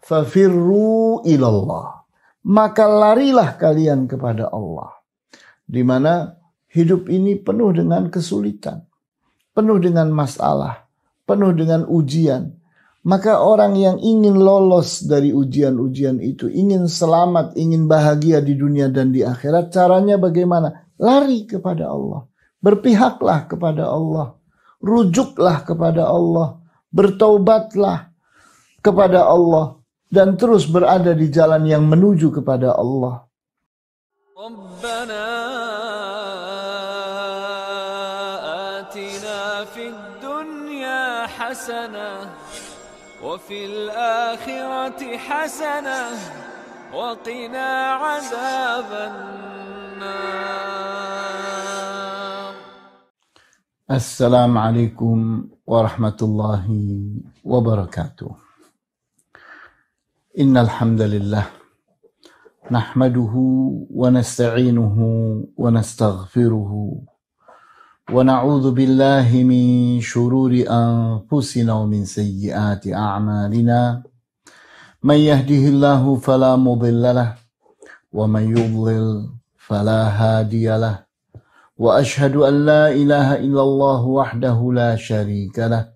fafirru ilallah. Maka larilah kalian kepada Allah. Di mana hidup ini penuh dengan kesulitan, penuh dengan masalah, penuh dengan ujian. Maka orang yang ingin lolos dari ujian-ujian itu, ingin selamat, ingin bahagia di dunia dan di akhirat, caranya bagaimana? Lari kepada Allah. Berpihaklah kepada Allah. Rujuklah kepada Allah. Bertaubatlah kepada Allah. Dan terus berada di jalan yang menuju kepada Allah. Rabbana atina fid dunya hasanah wa fil akhirati hasanah wa qina azaban nar. Assalamualaikum warahmatullahi wabarakatuh. Innal hamdalillah nahmaduhu wa nasta'inuhu wa nastaghfiruhu wa na'udzu billahi min shururi anfusina wa min sayyiati a'malina. Man yahdihillahu fala mudilla lahu wa man yudlil fala hadiya lahu. Wa ashhadu an la ilaha illallah wahdahu la syarika lahu.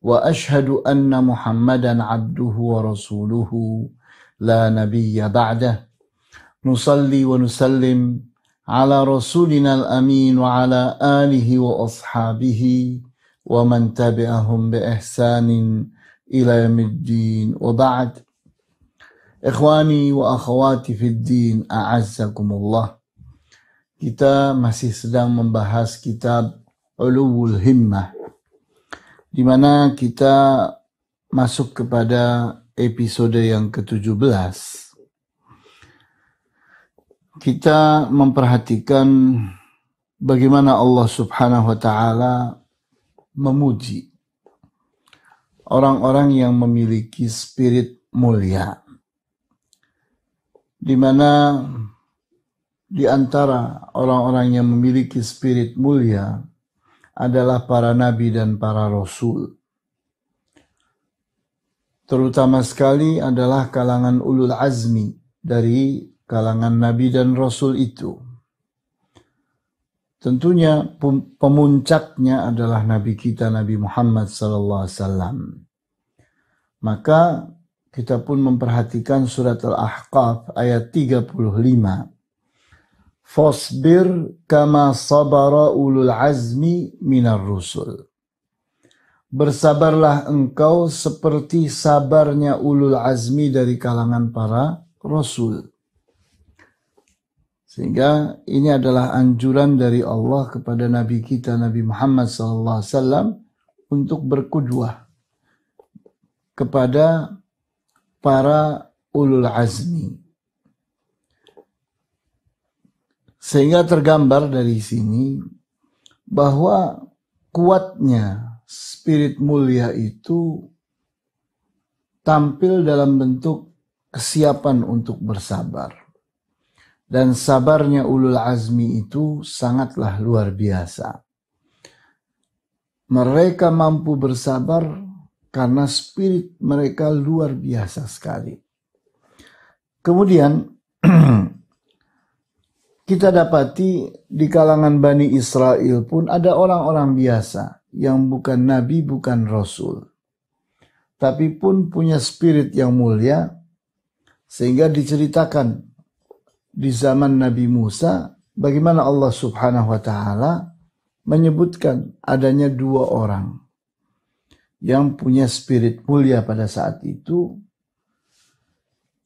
Wa ashhadu anna Muhammadan abduhu wa rasuluhu la nabiyya ba'dah. Nusalli wa nusallim ala rasulina al-amin wa ala alihi wa ashabihi wa man tabi'ahum bi ihsanin ila yaumiddin wa ba'd. Ikhwani wa akhwati fid din, a'azzakumullah. Kita masih sedang membahas kitab Uluwul Himmah, di mana kita masuk kepada episode yang ke-17. Kita memperhatikan bagaimana Allah Subhanahu wa ta'ala memuji orang-orang yang memiliki spirit mulia, di mana di antara orang-orang yang memiliki spirit mulia adalah para nabi dan para rasul. Terutama sekali adalah kalangan ulul azmi dari kalangan nabi dan rasul itu. Tentunya pemuncaknya adalah nabi kita, Nabi Muhammad SAW. Maka kita pun memperhatikan surat Al-Ahqaf ayat 35. Fasbir kama sabara ulul azmi minar rusul. Bersabarlah engkau seperti sabarnya ulul azmi dari kalangan para rasul. Sehingga ini adalah anjuran dari Allah kepada Nabi kita, Nabi Muhammad SAW, untuk berqudwah kepada para ulul azmi. Sehingga tergambar dari sini bahwa kuatnya spirit mulia itu tampil dalam bentuk kesiapan untuk bersabar. Dan sabarnya ulul azmi itu sangatlah luar biasa. Mereka mampu bersabar karena spirit mereka luar biasa sekali. Kemudian kita dapati di kalangan Bani Israel pun ada orang-orang biasa yang bukan nabi, bukan rasul, tapi pun punya spirit yang mulia, sehingga diceritakan di zaman Nabi Musa bagaimana Allah Subhanahu wa ta'ala menyebutkan adanya 2 orang yang punya spirit mulia pada saat itu.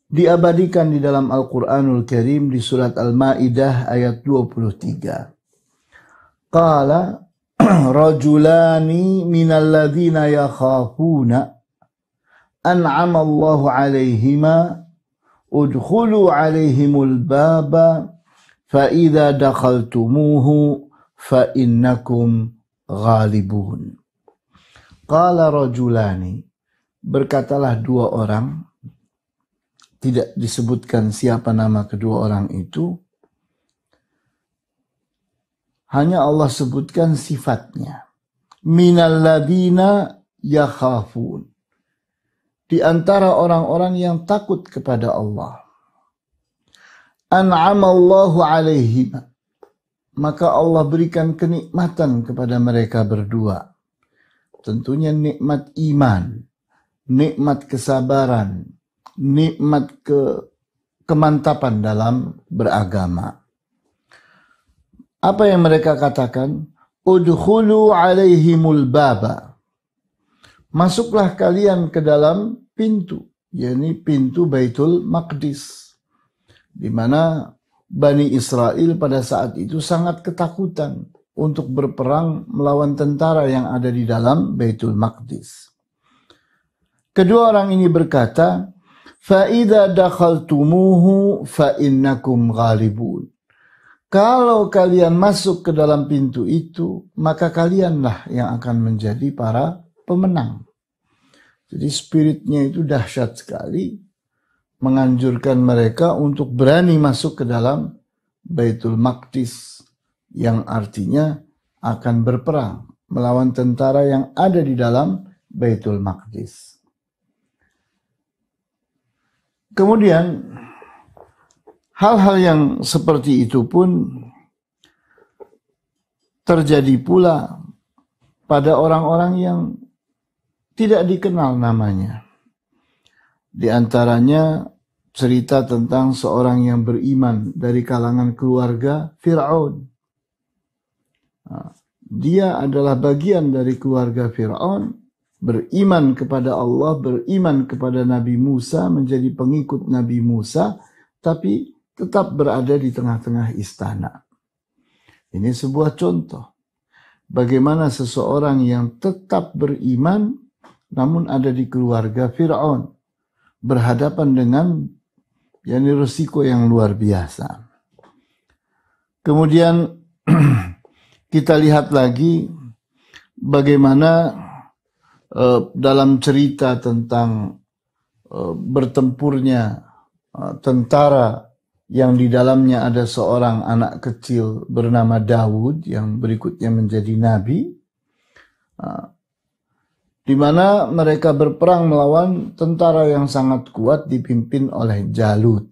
Diabadikan di dalam Al-Quranul Karim di surat Al-Ma'idah ayat 23. Qala rajulani minal ladhina yakhafuna an'ama Allahu alaihima udkhulu alaihimul baba fa idza dakhaltumuhu fa innakum ghalibun. Qala rajulani, berkatalah 2 orang. Tidak disebutkan siapa nama kedua orang itu. Hanya Allah sebutkan sifatnya. Minal ladina yakhafun. di antara orang-orang yang takut kepada Allah. An'amallahu alaihim, maka Allah berikan kenikmatan kepada mereka berdua. Tentunya nikmat iman, nikmat kesabaran, nikmat kemantapan dalam beragama. Apa yang mereka katakan? Udkhulu alaihimul baba. Masuklah kalian ke dalam pintu, yakni pintu Baitul Maqdis, di mana Bani Israel pada saat itu sangat ketakutan untuk berperang melawan tentara yang ada di dalam Baitul Maqdis. Kedua orang ini berkata, فَإِذَا دَخَلْتُمُوهُ فَإِنَّكُمْ غَالِبُونَ. Kalau kalian masuk ke dalam pintu itu, maka kalianlah yang akan menjadi para pemenang. Jadi spiritnya itu dahsyat sekali, menganjurkan mereka untuk berani masuk ke dalam Baitul Maqdis, yang artinya akan berperang melawan tentara yang ada di dalam Baitul Maqdis. Kemudian hal-hal yang seperti itu pun terjadi pula pada orang-orang yang tidak dikenal namanya. Di antaranya cerita tentang seorang yang beriman dari kalangan keluarga Fir'aun. Dia adalah bagian dari keluarga Fir'aun, beriman kepada Allah, beriman kepada Nabi Musa, menjadi pengikut Nabi Musa, tapi tetap berada di tengah-tengah istana. Ini sebuah contoh bagaimana seseorang yang tetap beriman namun ada di keluarga Fir'aun, berhadapan dengan risiko yang luar biasa. Kemudian kita lihat lagi bagaimana dalam cerita tentang bertempurnya tentara yang di dalamnya ada seorang anak kecil bernama Daud yang berikutnya menjadi nabi, di mana mereka berperang melawan tentara yang sangat kuat dipimpin oleh Jalut.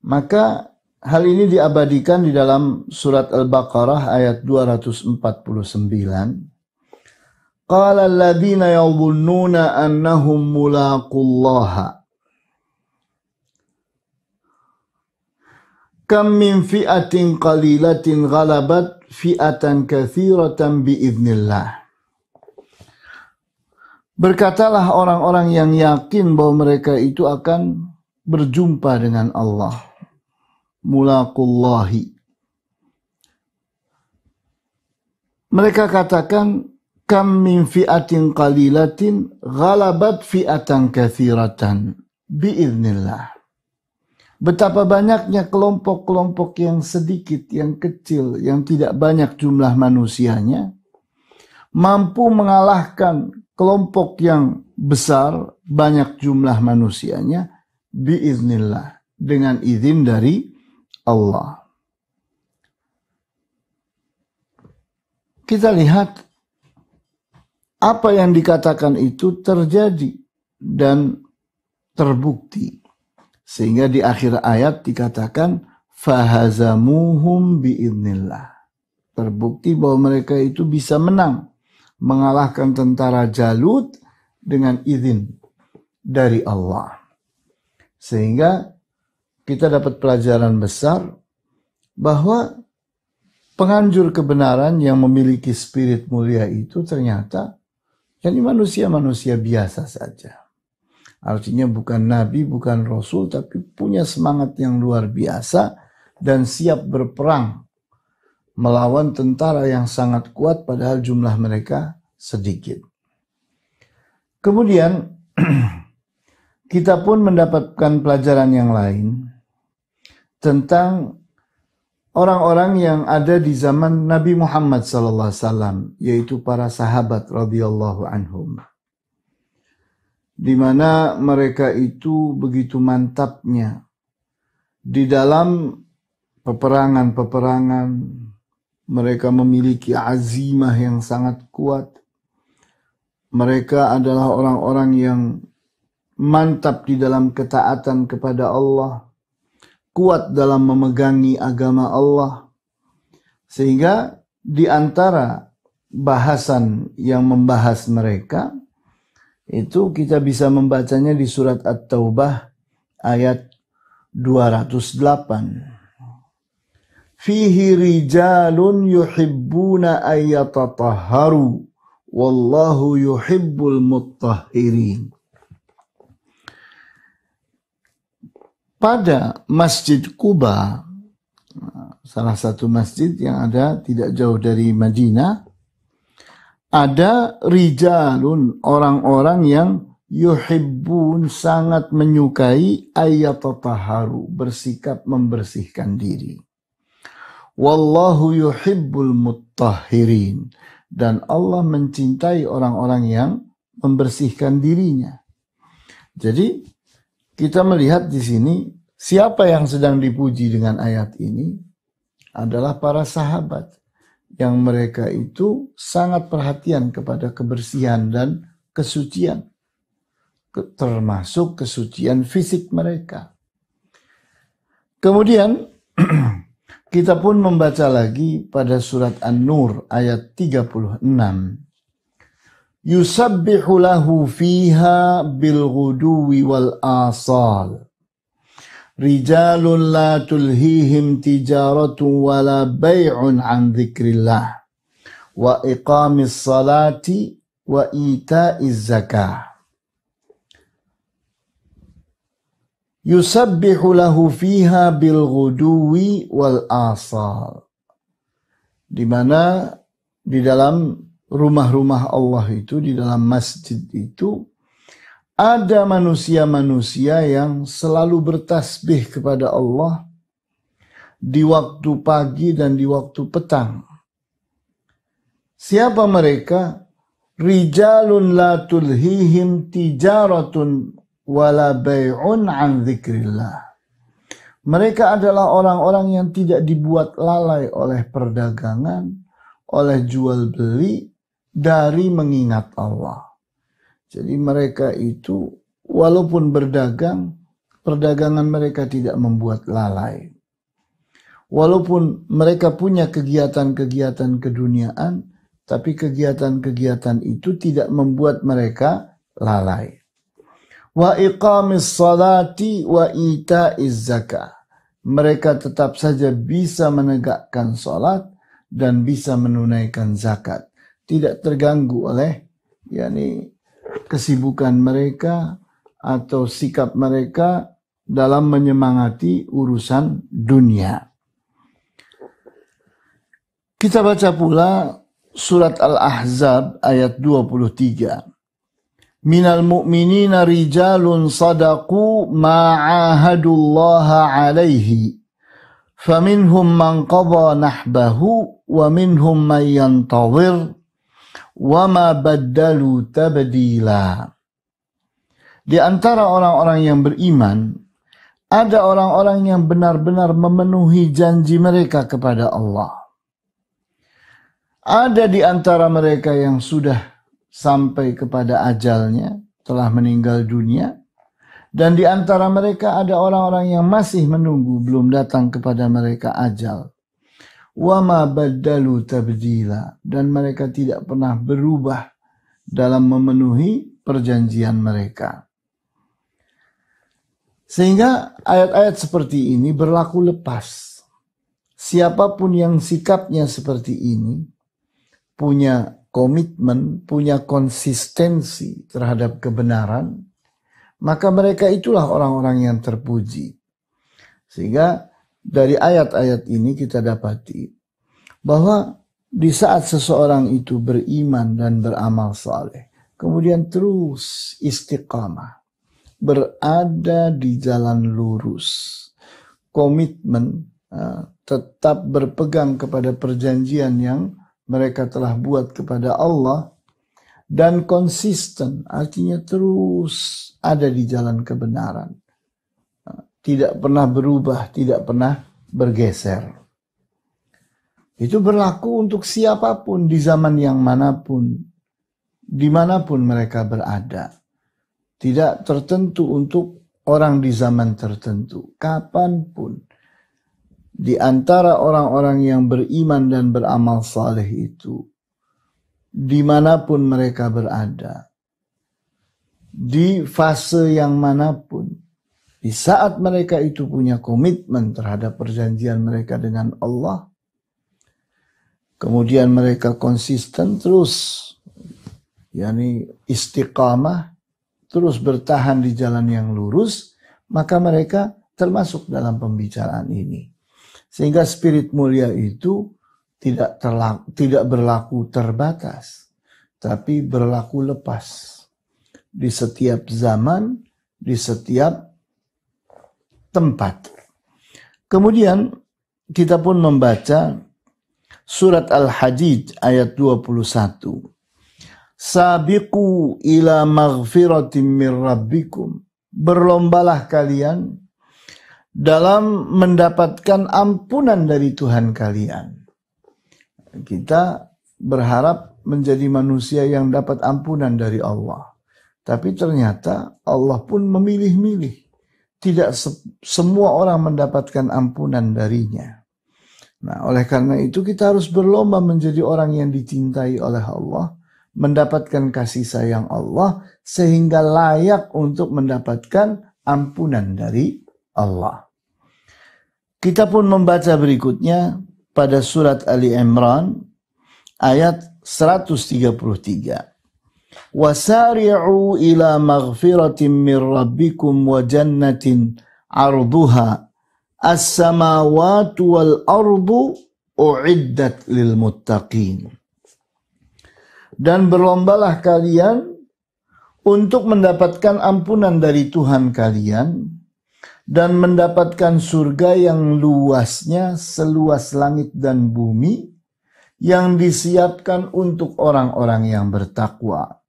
Maka hal ini diabadikan di dalam surat Al-Baqarah ayat 249. Qala alladhina yadhunnuna annahum mulaqullaha kam min fi'atin qalilatin ghalabat fi'atan katsiratan biiznillah. Berkatalah orang-orang yang yakin bahwa mereka itu akan berjumpa dengan Allah. Mulaqullahi. Mereka katakan, kam min fi'atin qalilatin ghalabat fi'atan katsiratan biiznillah. Betapa banyaknya kelompok-kelompok yang sedikit, yang kecil, yang tidak banyak jumlah manusianya, mampu mengalahkan kelompok yang besar, banyak jumlah manusianya, biiznillah, dengan izin dari Allah. Kita lihat apa yang dikatakan itu terjadi dan terbukti. Sehingga di akhir ayat dikatakan, fahazamuhum biiznillah. Terbukti bahwa mereka itu bisa menang, mengalahkan tentara Jalut dengan izin dari Allah. Sehingga kita dapat pelajaran besar bahwa penganjur kebenaran yang memiliki spirit mulia itu ternyata jadi manusia-manusia biasa saja. Artinya bukan nabi, bukan rasul, tapi punya semangat yang luar biasa dan siap berperang melawan tentara yang sangat kuat padahal jumlah mereka sedikit. Kemudian kita pun mendapatkan pelajaran yang lain tentang orang-orang yang ada di zaman Nabi Muhammad SAW, yaitu para sahabat radhiyallahu anhum, di mana mereka itu begitu mantapnya di dalam peperangan-peperangan. Mereka memiliki azimah yang sangat kuat mereka adalah orang-orang yang mantap di dalam ketaatan kepada Allah, kuat dalam memegangi agama Allah. Sehingga di antara bahasan yang membahas mereka, itu kita bisa membacanya di surat At-Taubah ayat 208. Fihi rijalun yuhibbuna ayyatatahharu wallahu yuhibbul muttahhirin. Pada Masjid Quba, salah satu masjid yang ada tidak jauh dari Madinah, ada rijalun, orang-orang yang yuhibbun, sangat menyukai ayyatatahharu, bersikap membersihkan diri. Wallahu yuhibbul muttahhirin, dan Allah mencintai orang-orang yang membersihkan dirinya. Jadi kita melihat di sini siapa yang sedang dipuji dengan ayat ini adalah para sahabat yang mereka itu sangat perhatian kepada kebersihan dan kesucian, termasuk kesucian fisik mereka. Kemudian kita pun membaca lagi pada surat An-Nur ayat 36. Yusabbihu lahu fiha bilghuduwi wal asal. Rijalun la tulhihim tijaratun wala bay'un an dzikrillah wa iqamis salati wa ita'iz zakah. Yusabbihu lahu fiha bilghuduwi wal asal. Di mana di dalam rumah-rumah Allah itu, di dalam masjid itu, ada manusia-manusia yang selalu bertasbih kepada Allah di waktu pagi dan di waktu petang. Siapa mereka? Rijalun la tulhihim tijaratun wala bay'un an dzikrillah. Mereka adalah orang-orang yang tidak dibuat lalai oleh perdagangan, oleh jual beli, dari mengingat Allah. Jadi mereka itu walaupun berdagang, perdagangan mereka tidak membuat lalai. Walaupun mereka punya kegiatan-kegiatan keduniaan, tapi kegiatan-kegiatan itu tidak membuat mereka lalai. Wa iqamis salati wa ita'iz zakah. Mereka tetap saja bisa menegakkan salat dan bisa menunaikan zakat. Tidak terganggu oleh kesibukan mereka atau sikap mereka dalam menyemangati urusan dunia. Kita baca pula surat Al-Ahzab ayat 23. Minal mu'minina rijalun sadaqu ma'ahadullaha alaihi. Faminhum man qadha nahbahu wa minhum man yantazir. Wa ma baddalu tabdila. Di antara orang-orang yang beriman, ada orang-orang yang benar-benar memenuhi janji mereka kepada Allah. Ada di antara mereka yang sudah sampai kepada ajalnya, telah meninggal dunia. Dan di antara mereka ada orang-orang yang masih menunggu, belum datang kepada mereka ajal. Wa ma baddalu tabdila, dan mereka tidak pernah berubah dalam memenuhi perjanjian mereka. Sehingga ayat-ayat seperti ini berlaku lepas. Siapapun yang sikapnya seperti ini, punya komitmen, punya konsistensi terhadap kebenaran, maka mereka itulah orang-orang yang terpuji. Sehingga dari ayat-ayat ini kita dapati bahwa di saat seseorang itu beriman dan beramal saleh, kemudian terus istiqamah, berada di jalan lurus, komitmen, tetap berpegang kepada perjanjian yang mereka telah buat kepada Allah, dan konsisten, artinya terus ada di jalan kebenaran. Tidak pernah berubah, tidak pernah bergeser. Itu berlaku untuk siapapun di zaman yang manapun. dimanapun mereka berada. Tidak tertentu untuk orang di zaman tertentu, kapanpun. Di antara orang-orang yang beriman dan beramal saleh itu, dimanapun mereka berada, di fase yang manapun, di saat mereka itu punya komitmen terhadap perjanjian mereka dengan Allah, kemudian mereka konsisten terus, yakni istiqamah, terus bertahan di jalan yang lurus, maka mereka termasuk dalam pembicaraan ini. Sehingga spirit mulia itu tidak berlaku terbatas, tapi berlaku lepas. Di setiap zaman, di setiap tempat. Kemudian kita pun membaca surat Al-Hadid ayat 21. Sabiqu ila maghfiratin min rabbikum. Berlombalah kalian dalam mendapatkan ampunan dari Tuhan kalian. Kita berharap menjadi manusia yang dapat ampunan dari Allah. Tapi ternyata Allah pun memilih-milih. Tidak semua orang mendapatkan ampunan darinya. Nah, oleh karena itu kita harus berlomba menjadi orang yang dicintai oleh Allah, mendapatkan kasih sayang Allah, sehingga layak untuk mendapatkan ampunan dari Allah. Kita pun membaca berikutnya pada surat Ali Imran ayat 133. Wasari'u ila maghfiratin min rabbikum wa jannatin arduha as-samawati wal ardu u'iddat lil muttaqin. Dan berlombalah kalian untuk mendapatkan ampunan dari Tuhan kalian dan mendapatkan surga yang luasnya seluas langit dan bumi yang disiapkan untuk orang-orang yang bertakwa.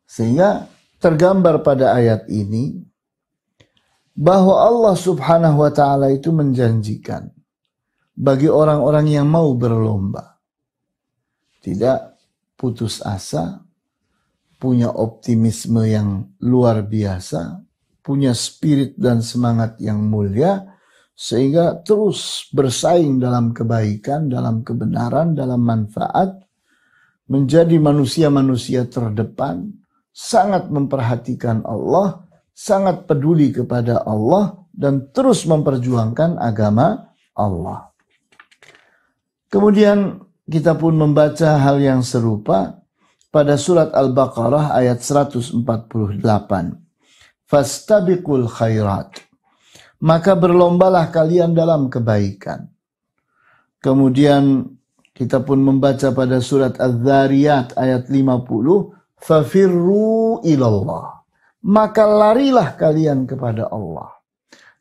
Sehingga tergambar pada ayat ini bahwa Allah Subhanahu wa ta'ala itu menjanjikan bagi orang-orang yang mau berlomba, tidak putus asa, punya optimisme yang luar biasa, punya spirit dan semangat yang mulia, sehingga terus bersaing dalam kebaikan, dalam kebenaran, dalam manfaat, menjadi manusia-manusia terdepan, sangat memperhatikan Allah, sangat peduli kepada Allah, dan terus memperjuangkan agama Allah. Kemudian kita pun membaca hal yang serupa pada surat Al-Baqarah ayat 148. Fastabiqul khairat. Maka berlombalah kalian dalam kebaikan. Kemudian kita pun membaca pada surat Adz-Dzariyat ayat 50. Fafirru ilallah. Maka larilah kalian kepada Allah.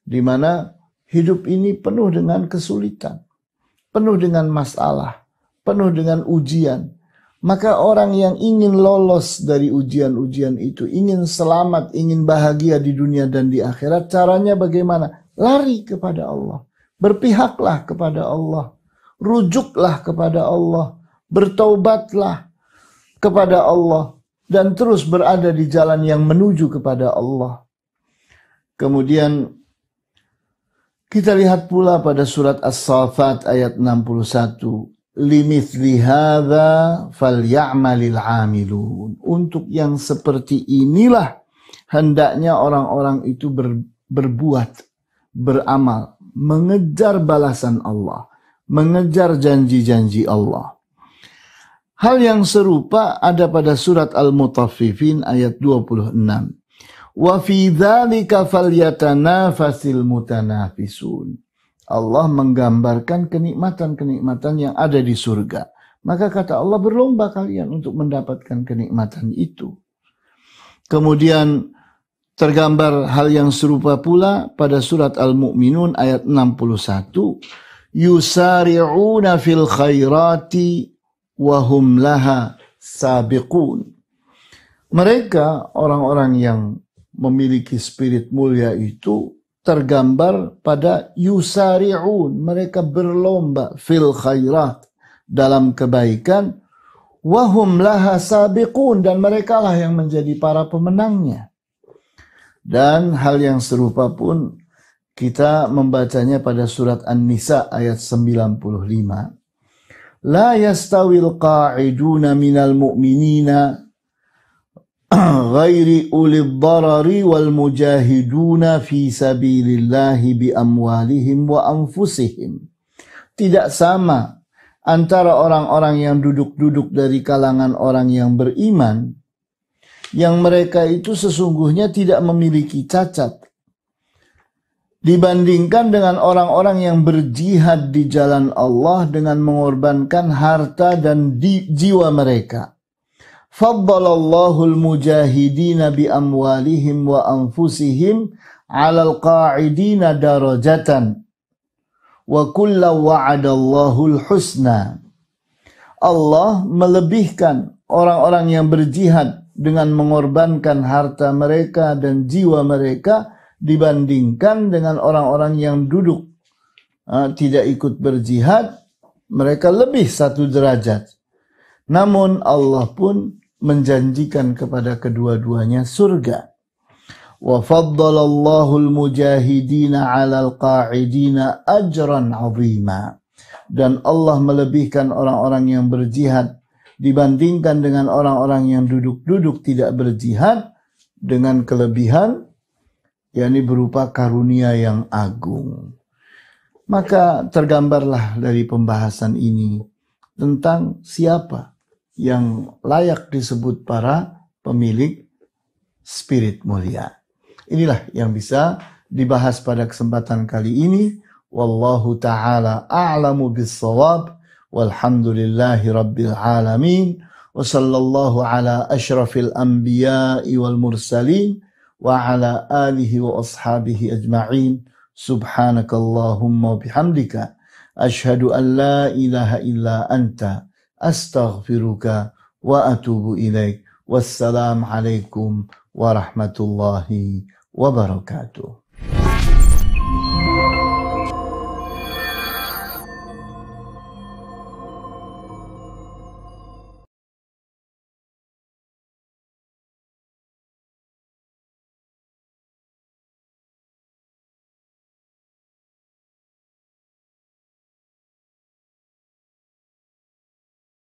Di mana hidup ini penuh dengan kesulitan. Penuh dengan masalah. Penuh dengan ujian. Maka orang yang ingin lolos dari ujian-ujian itu, ingin selamat, ingin bahagia di dunia dan di akhirat, caranya bagaimana? Lari kepada Allah. Berpihaklah kepada Allah. Rujuklah kepada Allah. Bertaubatlah kepada Allah. Dan terus berada di jalan yang menuju kepada Allah. Kemudian kita lihat pula pada surat As-Saffat ayat 61. Limithli hadza falyamalil amilun. Untuk yang seperti inilah hendaknya orang-orang itu berbuat, beramal, mengejar balasan Allah, mengejar janji-janji Allah. Hal yang serupa ada pada surat Al-Mutaffifin ayat 26. Wa fi dzalika falyatanafasil mutanafisun. Allah menggambarkan kenikmatan-kenikmatan yang ada di surga. Maka kata Allah, berlomba kalian untuk mendapatkan kenikmatan itu. Kemudian tergambar hal yang serupa pula pada surat Al-Mu'minun ayat 61. Yusari'una fil khairati wa hum laha sabiqun. Mereka, orang-orang yang memiliki spirit mulia itu, tergambar pada yusari'un. Mereka berlomba fil khairat, dalam kebaikan, Wahum laha sabiqun, dan mereka lah yang menjadi para pemenangnya. Dan hal yang serupa pun kita membacanya pada surat An-Nisa ayat 95. La yastawil qa'iduna minal mu'minina ghairi ulil darari wal mujahiduna fi sabilillahi bi amwalihim wa anfusihim. Tidak sama antara orang-orang yang duduk-duduk dari kalangan orang yang beriman, yang mereka itu sesungguhnya tidak memiliki cacat, dibandingkan dengan orang-orang yang berjihad di jalan Allah dengan mengorbankan harta dan jiwa mereka. Faddalallahu al-mujahidina bi amwalihim wa anfusihim 'alal qa'idina darajatan wa kullu wa'adallahu al-husna. Allah melebihkan orang-orang yang berjihad dengan mengorbankan harta mereka dan jiwa mereka dibandingkan dengan orang-orang yang duduk tidak ikut berjihad. Mereka lebih satu derajat. Namun Allah pun menjanjikan kepada kedua-duanya surga. Wa faddalallahu al-mujahidina 'alal qa'idina ajran 'azima. Dan Allah melebihkan orang-orang yang berjihad dibandingkan dengan orang-orang yang duduk-duduk tidak berjihad dengan kelebihan, yakni berupa karunia yang agung. Maka tergambarlah dari pembahasan ini tentang siapa yang layak disebut para pemilik spirit mulia. Inilah yang bisa dibahas pada kesempatan kali ini. Wallahu ta'ala a'lamu bis-shawab. Walhamdulillahi rabbil alamin. Wa sallallahu ala asyrafil anbiya'i wal mursalin. Wa ala alihi wa ashabihi ajma'in. Subhanakallahumma bihamdika. Ashhadu an la ilaha illa anta. Astaghfiruka wa atubu ilaik. Wassalamu alaikum warahmatullahi wabarakatuh.